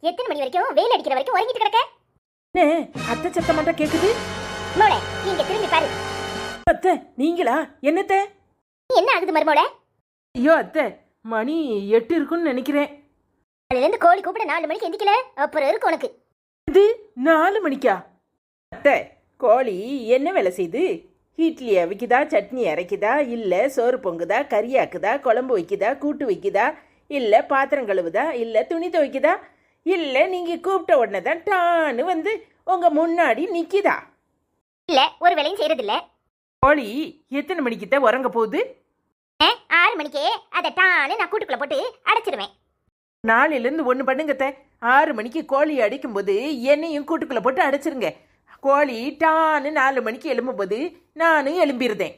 எத்தனை மணி வரைக்கும் வெயில் அடிக்கிற வரைக்கும் உறங்கிட்டு கிடக்க? அத்தை சத்தம் மட்டும் கேக்குது. மோளே நீங்க திரும்பி பாரு. அத்தை நீங்களா? என்னத்த? என்ன ஆகுது மருமோளே? ஐயோ அத்தை, மணி 8 இருக்குன்னு நினைக்கிறேன். அதுல இருந்து கோழி கூப்பிட 4 மணிக்கு எந்திக்கல, அப்புறம் இருக்கு உனக்கு. இது 4 மணிக்கா? அத்தை, கோழி என்ன வேலை செய்யுது? இட்லி அவிக்குதா, சட்னி அரைக்குதா, இல்ல சோறு பொங்குதா, கறி ஆக்குதா, குழம்பு வைக்குதா, கூட்டு வைக்குதா, இல்ல பாத்திரம் கழுவுதா, இல்ல துணி துவைக்குதா, இல்ல நீங்க கூப்பிட்ட உடனே தான் டான்னு வந்து உங்க முன்னாடி நிக்குதா? இல்ல ஒரு வேலையும் செய்யறது இல்ல. கோழி எத்தனை மணிக்கு தான் உறங்க போகுது? 6 மணிக்கே அதை டான்னு நான் கூட்டுக்குள்ள போட்டு அடைச்சிருவேன். நாளையிலேருந்து ஒன்று பண்ணுங்கத்த, 6 மணிக்கு கோழி அடிக்கும்போது என்னையும் கூட்டுக்குள்ளே போட்டு அடைச்சிருங்க. கோழி டான்னு 4 மணிக்கு எழும்பும்போது நானும் எழும்பிடுதேன்.